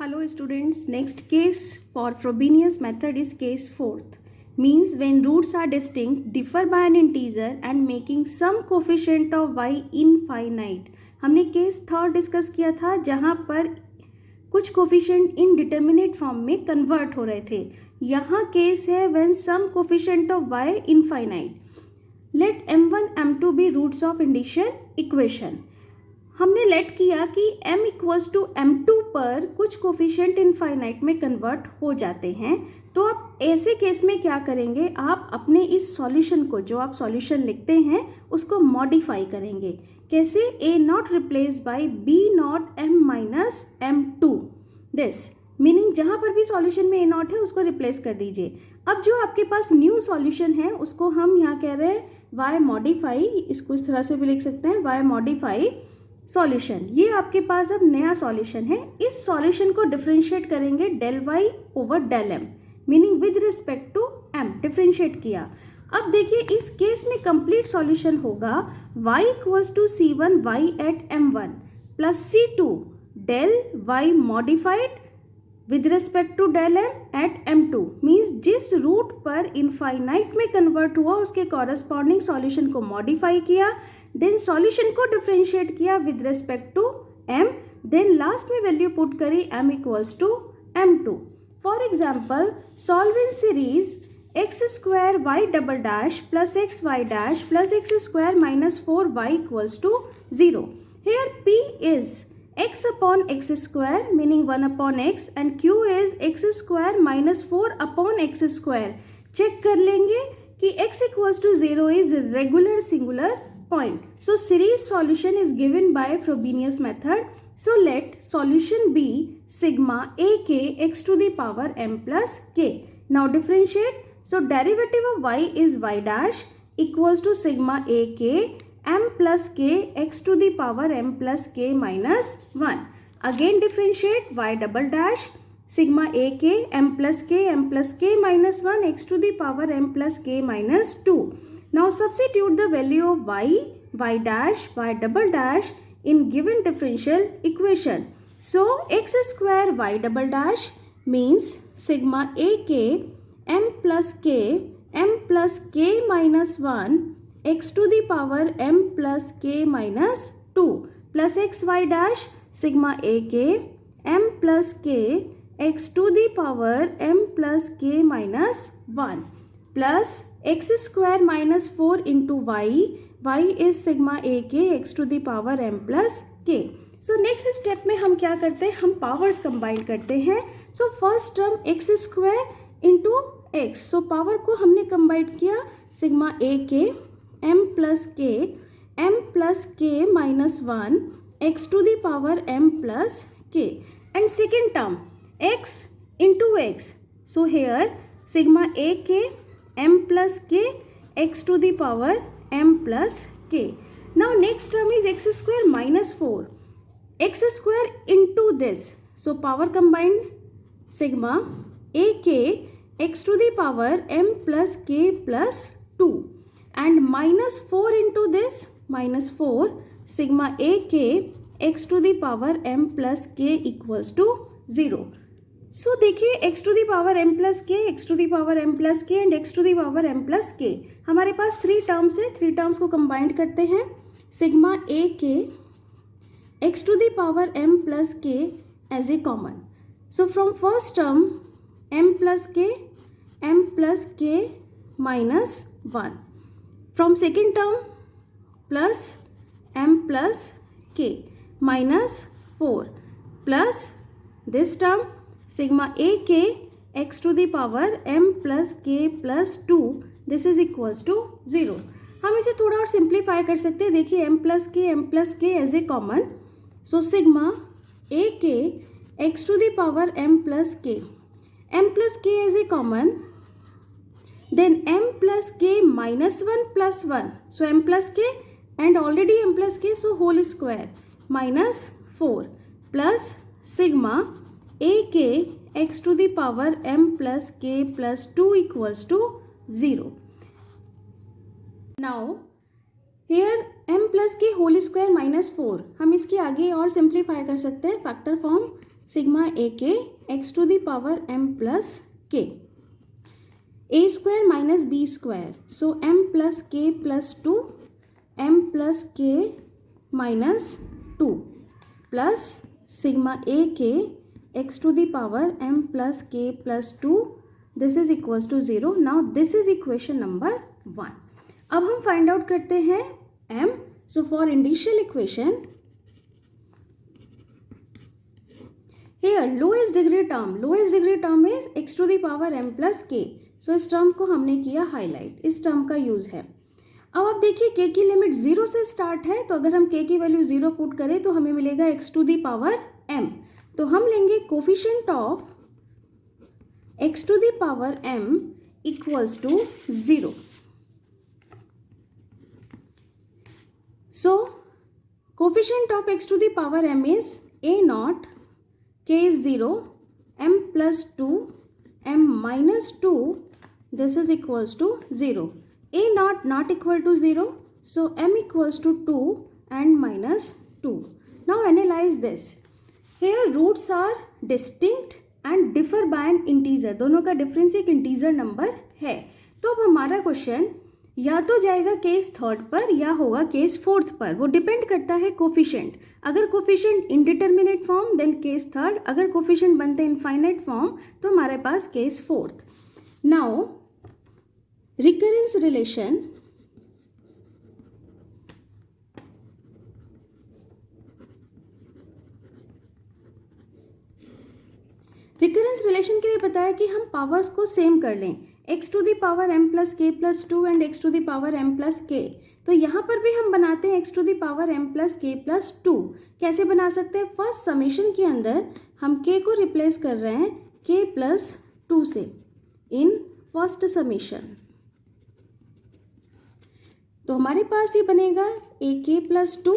Hello students, next case for Frobenius method is case fourth. Means when roots are distinct, differ by an integer and making some coefficient of y infinite. हमने case third discuss किया था जहाँ पर कुछ coefficient indeterminate form में convert हो रहे थे. यहाँ केस है when some coefficient of y infinite. Let m1 m2 be roots of indicial equation. हमने लेट किया कि m इक्वल्स टू m2 पर कुछ कोफिशिएंट इनफाइनाइट में कन्वर्ट हो जाते हैं. तो आप ऐसे केस में क्या करेंगे, आप अपने इस सॉल्यूशन को, जो आप सॉल्यूशन लिखते हैं उसको मॉडिफाई करेंगे. कैसे? a not replace by b naught m minus m2. This meaning जहाँ पर भी सॉल्यूशन में a नॉट है उसको रिप्लेस कर दीजिए. अब जो आपके पास न्यू सॉल्यूशन है उसको हम यहाँ कह रहे हैं y मॉडिफाई. इसको इस तरह से भी लिख सकते हैं, y मॉडिफाई सॉल्यूशन. ये आपके पास अब नया सॉल्यूशन है. इस सॉल्यूशन को डिफरेंशिएट करेंगे del y over del m, meaning with respect to m differentiate किया. अब देखिए इस केस में कंप्लीट सॉल्यूशन होगा y equals to c1 y at m1 plus c2 del y modified with respect to del m at m2. Means जिस root पर infinite में convert हुआ उसके कॉरस्पॉन्डिंग सॉल्यूशन को मॉडिफाई किया, देन सॉल्यूशन को डिफरेंशिएट किया with respect to m, then last में वैल्यू पुट करी m equals to m2. For example solve in series x square y double dash plus x y dash plus x square minus 4y equals to 0. Here p is x upon x square meaning 1 upon x and q is x square minus 4 upon x square. Check कर लेंगे कि x equals to 0 is regular singular point. So series solution is given by Frobenius method. So let solution be sigma a k x to the power m plus k. Now differentiate. So derivative of y is y dash equals to sigma a k m plus k x to the power m plus k minus 1. Again differentiate y double dash sigma a k m plus k minus 1 x to the power m plus k minus 2. Now substitute the value of y dash, y double dash in given differential equation. So x square y double dash means sigma a k m plus k minus 1 x to the power m plus k minus 2 plus x y dash sigma a k m plus k x to the power m plus k minus 1 plus x square minus 4 into y is sigma a k x to the power m plus k. So next step में हम क्या करते हैं, हम powers combine करते हैं. So first term x square into x. So power को हमने कंबाइन किया sigma a k m plus k minus 1 x to the power m plus k, and second term x into x. So here sigma a k m plus k x to the power m plus k. Now next term is x square minus 4 x square into this. So power combined sigma a k x to the power m plus k plus 2 and minus 4 into this, minus 4 sigma a k x to the power m plus k equals to 0. So देखिए x to the power m plus k, x to the power m plus k and x to the power m plus k. हमारे पास 3 terms है, 3 terms को combined करते हैं. Sigma a k x to the power m plus k as a common. So from first term m plus k minus 1. From second term plus m plus k minus 4 plus this term sigma a k x to the power m plus k plus 2. This is equals to 0. हम इसे थोड़ा और simplify कर सकते हैं. देखिए m plus k as a common. So sigma a k x to the power m plus k as a common. Then m plus k minus 1 plus 1. So m plus k and already m plus k, so whole square minus 4 plus sigma a k x to the power m plus k plus 2 equals to 0. Now here m plus k whole square minus 4. हम इसके आगे और simplify कर सकते हैं factor form sigma a k x to the power m plus k, a square minus b square, so m plus k plus 2 m plus k minus 2 plus sigma a k x to the power m plus k plus 2, this is equals to 0. Now this is equation number 1. अब हम find out करते हैं m. So for initial equation, here lowest degree term is x to the power m plus k. So इस term को हमने किया highlight, इस term का use है. अब आप देखिए k की लिमिट 0 से स्टार्ट है, तो अगर हम k की वैल्यू 0 पुट करें तो हमें मिलेगा x to the power m. तो हम लेंगे coefficient of x to the power m equals to 0. So coefficient of x to the power m is a naught, k is 0, m plus 2, m minus 2, this is equals to 0. a not equal to 0, so m equals to 2 and minus 2. Now analyze this. Here roots are distinct and differ by an integer. दोनों का difference एक integer number है. तो अब हमारा question या तो जाएगा केस थर्ड पर या होगा केस फोर्थ पर, वो डिपेंड करता है कोफिशिएंट. अगर coefficient indeterminate form then case third, अगर कोफिशिएंट बनते हैं इनफाइनाइट फॉर्म तो हमारे पास case fourth. Now recurrence relation, recurrence relation के लिए बताया कि हम पावर्स को सेम कर लें, x to the power m plus k plus 2 and x to the power m plus k. तो यहाँ पर भी हम बनाते हैं x to the power m plus k plus 2. कैसे बना सकते हैं? फर्स्ट समेशन के अंदर हम k को रिप्लेस कर रहे हैं k प्लस 2 से इन फर्स्ट समेशन. तो हमारे पास ये बनेगा a k plus 2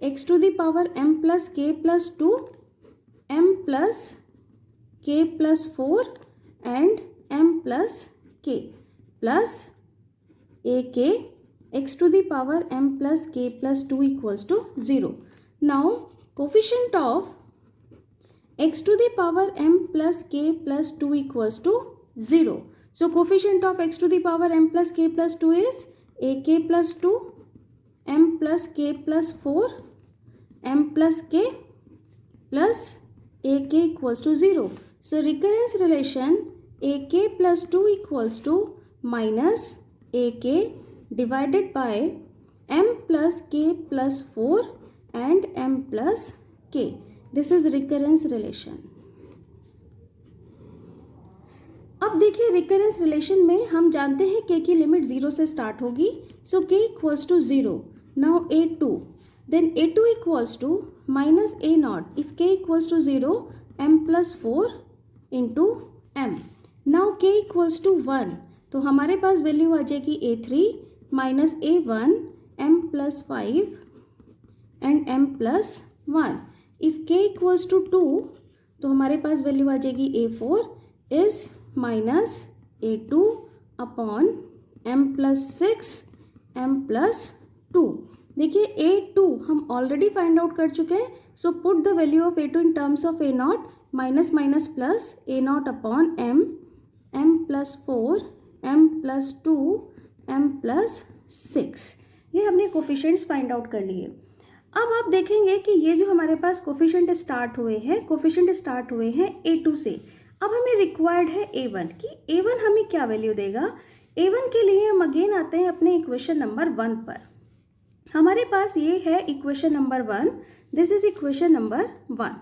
x to the power m plus k plus 2 m plus k plus 4 and m plus k plus a k x to the power m plus k plus 2 equals to 0. Now coefficient of x to the power m plus k plus 2 equals to 0. So coefficient of x to the power m plus k plus 2 is a k plus 2 m plus k plus 4 m plus k plus a k equals to 0. So recurrence relation a k plus 2 equals to minus a k divided by m plus k plus 4 and m plus k. This is recurrence relation. अब देखिए recurrence relation में हम जानते हैं k की limit 0 से start होगी, so k equals to 0. Now a2, then a2 equals to minus a naught. If k equals to 0, m plus 4 into m. Now k equals to 1, तो हमारे पास वैल्यू आ जाएगी a3 minus a1 m plus 5 and m plus 1. If k equals to 2, तो हमारे पास value आ जाएगी a4 is minus a2 upon m plus 6 m plus 2. देखिए a2 हम ऑलरेडी फाइंड आउट कर चुके हैं, so put the value of a2 in terms of a not, minus minus plus a not upon m plus 4 m plus 2 m plus 6. ये हमने coefficients find out कर लिए. अब आप देखेंगे कि ये जो हमारे पास कोफिशिएंट स्टार्ट हुए हैं a2 से. अब हमें रिक्वायर्ड है a1 कि a1 हमें क्या वैल्यू देगा. a1 के लिए हम अगेन आते हैं अपने इक्वेशन नंबर 1 पर. हमारे पास ये है equation number 1, this is equation number 1.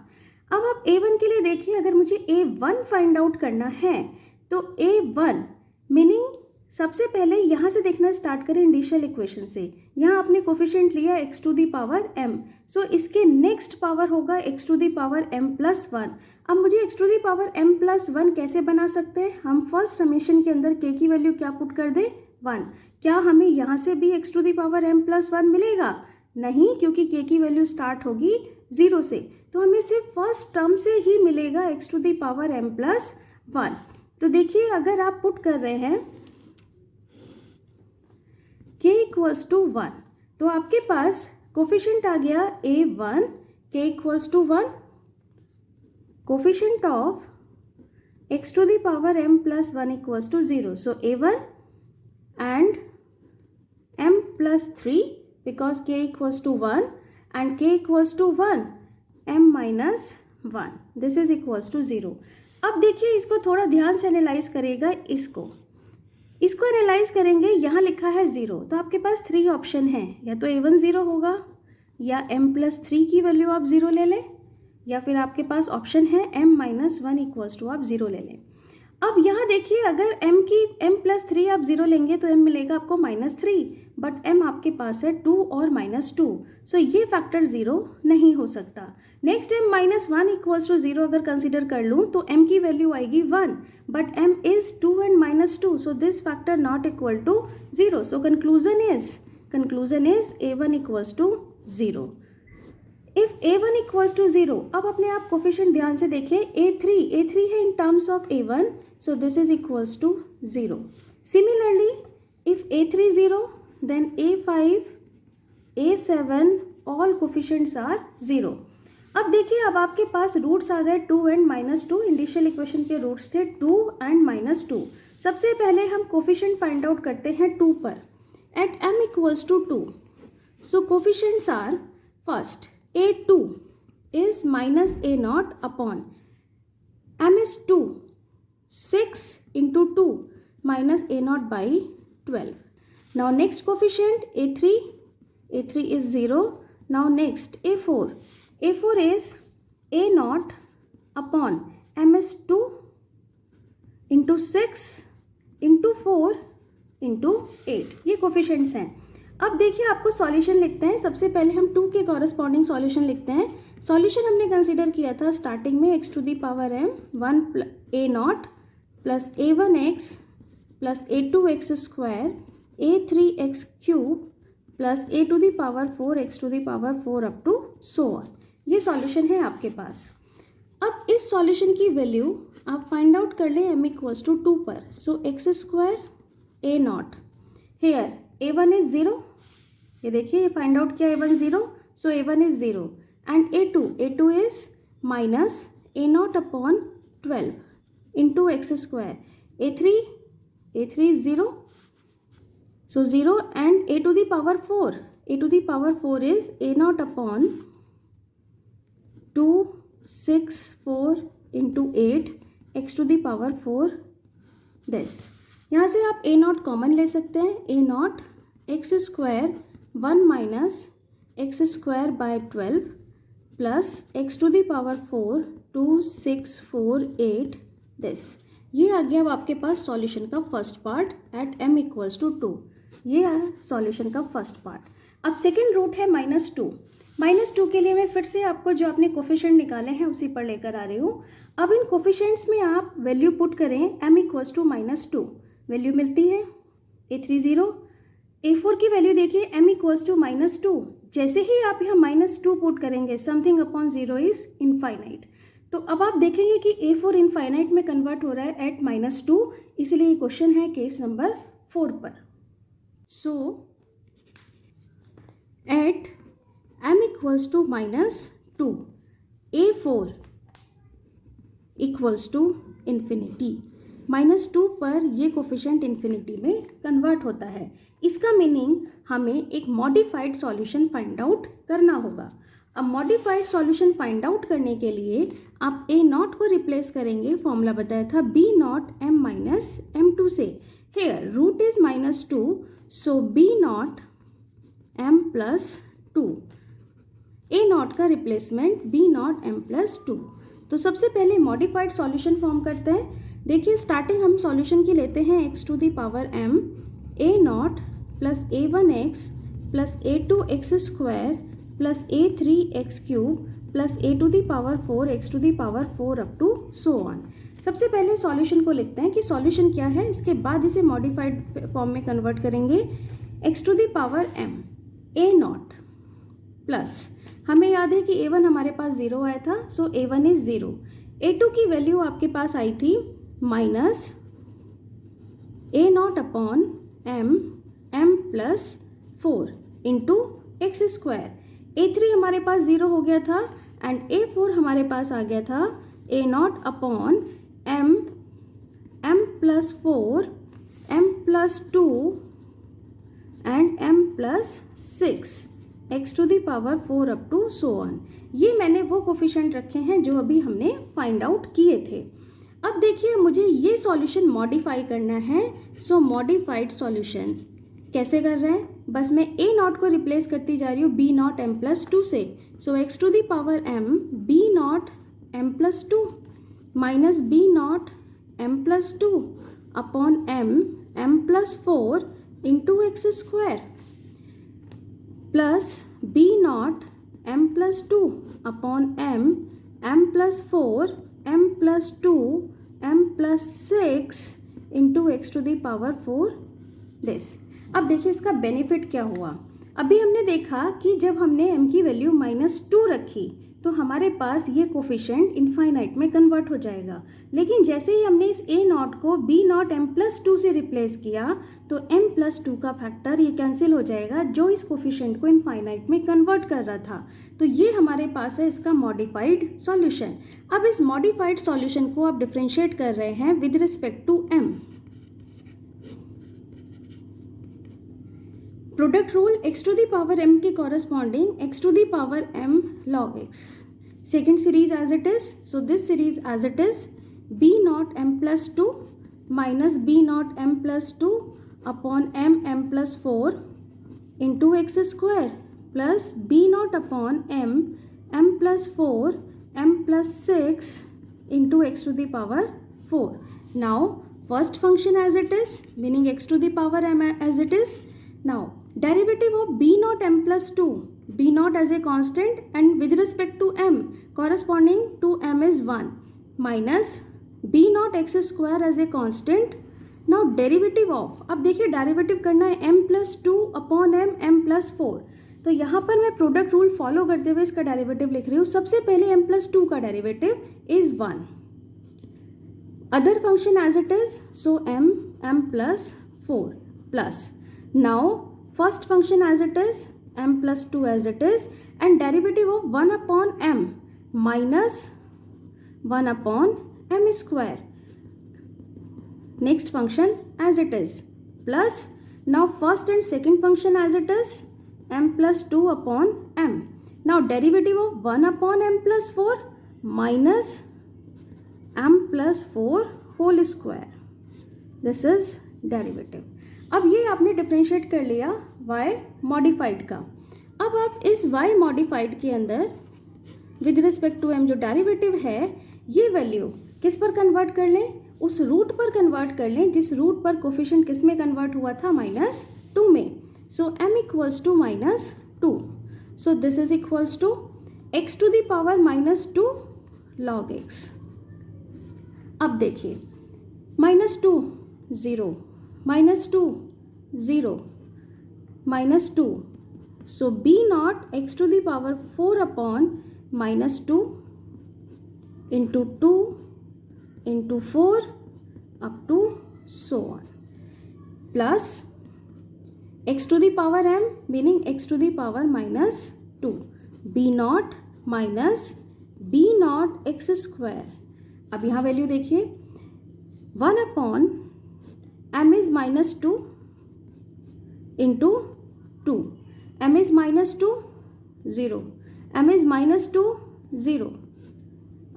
अब आप a1 के लिए देखिए, अगर मुझे a1 फाइंड आउट करना है तो a1 मीनिंग सबसे पहले यहाँ से देखना स्टार्ट करें इनिशियल इक्वेशन से. यहाँ आपने कोफिशिएंट लिया x to the power m, so इसके नेक्स्ट पावर होगा x to the power m plus 1. अब मुझे x to the power m plus 1 कैसे बना सकते हैं? हम फर्स्ट समेशन के अंदर k की वैल्यू क्या पुट कर दें? 1. क्या हमें यहाँ से भी x to the power m plus 1 मिलेगा? नहीं, क्योंकि k की वैल्यू स्टार्ट होगी 0 से, तो हमें सिर्फ फर्स्ट टर्म से ही मिलेगा x to the power m plus 1. तो देखिए अगर आप पुट कर रहे हैं k इक्वल्स टू 1, तो आपके पास कोफिशिएंट आ गया a1 k equals to 1. Coefficient of x to the power m plus 1 equals to 0. So a1 and m plus 3 because k equals to 1 and k equals to 1 m minus 1. This is equals to 0. अब देखिए इसको थोड़ा ध्यान से analyse करेगा, इसको analyse करेंगे. यहाँ लिखा है 0 तो आपके पास 3 ऑप्शन हैं, या तो a1 0 होगा या m plus 3 की वैल्यू आप 0 ले लें, या फिर आपके पास ऑप्शन है m माइनस 1 इक्वल्स टू आप 0 ले लें. अब यहाँ देखिए अगर m प्लस 3 आप 0 लेंगे तो m मिलेगा आपको -3, बट m आपके पास है 2 और -2, सो ये फैक्टर 0 नहीं हो सकता. Next m minus 1 equals to 0 अगर कंसिडर कर लूँ तो m की वैल्यू आएगी 1, but m is 2 and -2, so this factor not equal to 0. So conclusion is a1 equals to 0. If a1 equals to 0, अब अपने आप कोफिशिएंट ध्यान से देखिए, a3 है in terms of a1, so this is equals to 0. Similarly if a3 0, then a5, a7 all coefficients are 0. अब देखिए अब आपके पास रूट्स आ गए 2 एंड -2. इंडिशियल इक्वेशन के रूट्स थे 2 एंड -2. सबसे पहले हम कोफिशिएंट फाइंड आउट करते हैं 2 पर. At m equals to 2, so coefficients are first a2 is minus a0 upon m is 2, 6 into 2 minus a0 by 12. Now next coefficient a3 is 0. Now next a4 is a0 upon m is 2 into 6 into 4 into 8. ये coefficients हैं. अब देखिए आपको solution लिखते हैं. सबसे पहले हम 2 के कॉरस्पॉन्डिंग सॉल्यूशन लिखते हैं. सॉल्यूशन हमने कंसीडर किया था स्टार्टिंग में x to the power m 1 a0 plus a1x plus a2x square a3x cube plus a to the power 4 x to the power 4 up to so on. ये solution है आपके पास. अब इस सॉल्यूशन की वैल्यू आप फाइंड आउट कर लें m equals to 2 पर. So x square a0 here a1 is 0. ये देखिए ये फाइंड आउट किया a1 0, so a1 is 0 and a2 is minus a0 upon 12 into x square. a3 is 0, so 0 and a to the power 4 is a0 upon 2 6 4 into 8 x to the power 4 this. यहाँ से आप a0 common ले सकते हैं. a0 x square 1 minus x square by 12 plus x to the power 4 2 6 4 8 this. ये आ गया अब आपके पास सॉल्यूशन का first part at m equals to 2. ये है सॉल्यूशन का फर्स्ट पार्ट. अब सेकेंड रूट है -2 के लिए मैं फिर से आपको जो आपने कोफिशिएंट निकाले हैं उसी पर लेकर आ रही हूँ. अब इन कोफिशिएंट्स में आप वैल्यू पुट करें m इक्वल्स टू -2, वैल्यू मिलती है a3 0. a4 की वैल्यू देखिए m इक्वल्स टू -2. जैसे ही आप यहाँ -2 पुट करेंगे समथिंग अपॉन 0 इज इनफाइनाइट. तो अब आप देखेंगे कि a4 इनफाइनाइट में कन्वर्ट हो रहा है एट -2, इसलिए ये क्वेश्चन है केस नंबर 4 पर. So at m equals to -2 a4 equals to infinity. -2 पर ये कोफिशिएंट इन्फिनिटी में कन्वर्ट होता है. इसका मीनिंग हमें एक मॉडिफाइड सॉल्यूशन फाइंड आउट करना होगा. अब मॉडिफाइड सॉल्यूशन फाइंड आउट करने के लिए आप a0 को रिप्लेस करेंगे. फॉर्मूला बताया था b0 m माइनस m2 से. Here root is -2, so b0 m plus 2. a0 का रिप्लेसमेंट b0 m प्लस 2. तो सबसे पहले मॉडिफाइड सॉल्यूशन फॉर्म करते हैं. देखिए स्टार्टिंग हम सॉल्यूशन की लेते हैं x to the power m a0 plus a1x plus a2x square plus a3x cube plus a to the power 4 x to the power 4 up to so on. सबसे पहले solution को लिखते हैं कि सॉल्यूशन क्या है. इसके बाद इसे मॉडिफाइड फॉर्म में कन्वर्ट करेंगे. x to the power m a0 plus हमें याद है कि a1 हमारे पास 0 आया था, सो a1 इज 0. a2 की वैल्यू आपके पास आई थी minus a0 upon m plus 4 into x square. a3 हमारे पास 0 हो गया था एंड a4 हमारे पास आ गया था a not upon m plus 4 m plus 2 and m plus 6 x to the power 4 up to so on. ये मैंने वो कोफिशिएंट रखे हैं जो अभी हमने फाइंड आउट किए थे। अब देखिए मुझे ये सॉल्यूशन मॉडिफाई करना है। सो मॉडिफाइड सॉल्यूशन कैसे कर रहे हैं, बस मैं a नॉट को रिप्लेस करती जा रही हूँ b नॉट m प्लस 2 से। So x to the power m b naught m plus 2 minus b naught m plus 2 upon m plus 4 into x square plus b naught m plus 2 upon m plus 4 m plus 2 m plus 6 into x to the power 4 this. अब देखिए इसका benefit क्या हुआ। अभी हमने देखा कि जब हमने m की वैल्यू -2 रखी तो हमारे पास ये कोफिशिएंट इनफाइनाइट में कन्वर्ट हो जाएगा, लेकिन जैसे ही हमने इस a नॉट को b नॉट m प्लस 2 से रिप्लेस किया तो m प्लस 2 का फैक्टर ये कैंसिल हो जाएगा जो इस कोफिशिएंट को इनफाइनाइट में कन्वर्ट कर रहा था। तो ये हमारे पास है इसका मॉडिफाइड सॉल्यूशन। अब इस मॉडिफाइड सॉल्यूशन को आप डिफ्रेंशिएट कर रहे हैं with respect to m। Product rule x to the power m के corresponding x to the power m log x। Second series as it is, so this series as it is b naught m plus 2 minus b naught m plus 2 upon m plus 4 into x square plus b naught upon m plus 4 m plus 6 into x to the power 4। Now first function as it is meaning x to the power m as it is. Now derivative of b naught m plus 2, b naught as a constant and with respect to m corresponding to m is 1 minus b naught x square as a constant. Now derivative of, अब देखिए derivative करना है m plus 2 upon m plus 4। तो यहाँ पर मैं product rule follow करते हुए इसका डेरिवेटिव लिख रही हूँ। सबसे पहले m plus 2 का derivative is 1, other function as it is, so m plus 4 plus now first function as it is m plus 2 as it is and derivative of 1 upon m minus 1 upon m square, next function as it is plus now first and second function as it is m plus 2 upon m। now derivative of 1 upon m plus 4 minus m plus 4 whole square, this is derivative। अब ये आपने differentiate कर लिया y modified का। अब आप इस y modified के अंदर विद रिस्पेक्ट टू m जो डेरिवेटिव है ये वैल्यू किस पर कन्वर्ट कर लें, उस रूट पर कन्वर्ट कर लें जिस रूट पर कोफिशिएंट किस में कन्वर्ट हुआ था -2 में। So m equals to -2, so this is equals to x to the power -2 log x। अब देखिए -2 0 -2 0 -2, so b naught x to the power 4 upon -2 into 2 into 4 up to so on plus x to the power m meaning x to the power -2 b naught minus b naught x square। अब यहाँ value देखिए 1 upon m is -2 into 2, m is -2 0, m is -2 0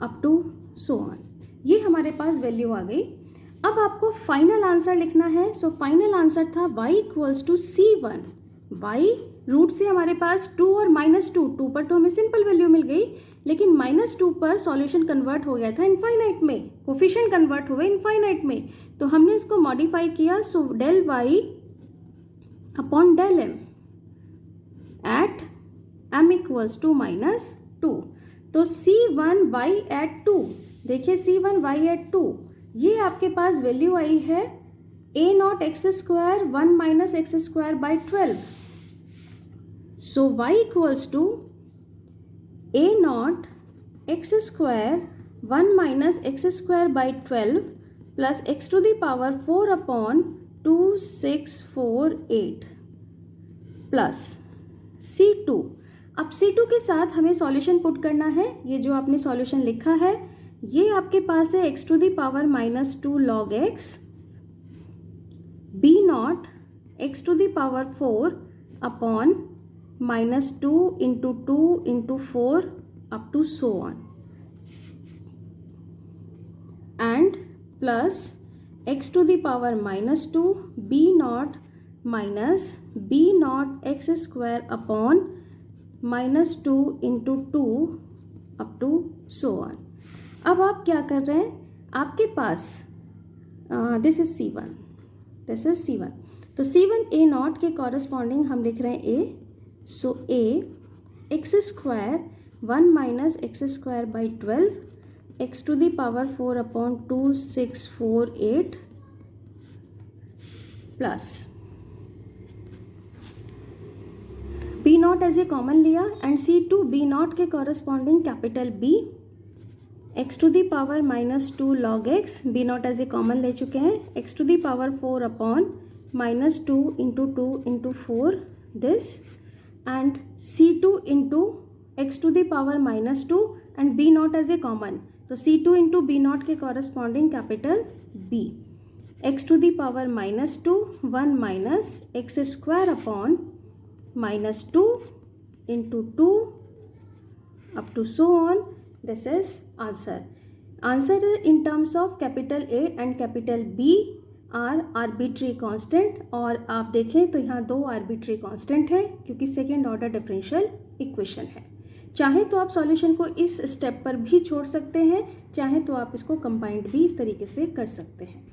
up to so on। ये हमारे पास value आ गई। अब आपको final answer लिखना है। सो फाइनल आंसर था y equals to c1। y root से हमारे पास 2 और -2, 2 पर तो हमें सिंपल वैल्यू मिल गई, लेकिन -2 पर सॉल्यूशन कन्वर्ट हो गया था इनफाइनाइट में, कोफिशिएंट कन्वर्ट हुए इनफाइनाइट में, तो हमने इसको मॉडिफाई किया। So del y upon del m at m equals to -2। तो c1y एट 2, देखिए c1y एट 2, ये आपके पास वैल्यू आई है a naught x square 1 minus x square by 12। So y equals to a naught x square 1 minus x square by 12 plus x to the power 4 upon 2648 plus C2। अब C2 के साथ हमें solution put करना है। ये जो आपने solution लिखा है ये आपके पास है x to the power -2 log x, b not x to the power 4 upon -2 into 2 into 4 up to so on, and plus x to the power -2 b not minus b not x square upon -2 into 2 up to so on. अब आप क्या कर रहे हैं, आपके पास this is C1, this is C1, तो C1 a not के कॉरस्पॉन्डिंग हम लिख रहे हैं a, so a x square 1 minus x square by 12 x to the power 4 upon 2648 plus b naught as a common लिया एंड C2 b नॉट के corresponding capital B x to the power -2 log x, b naught as a common ले चुके हैं, x to the power 4 upon -2 into 2 into 4 this, and C2 into x to the power -2 and b naught as a common, तो C2 into b naught के corresponding capital B x to the power -2 1 minus x square upon -2 into 2 up to so on. This is answer. Answer in terms of capital A and capital B are arbitrary constant, और आप देखें तो यहाँ 2 arbitrary constant है क्योंकि second order differential equation है। चाहे तो आप सॉल्यूशन को इस स्टेप पर भी छोड़ सकते हैं, चाहे तो आप इसको कंबाइंड भी इस तरीके से कर सकते हैं।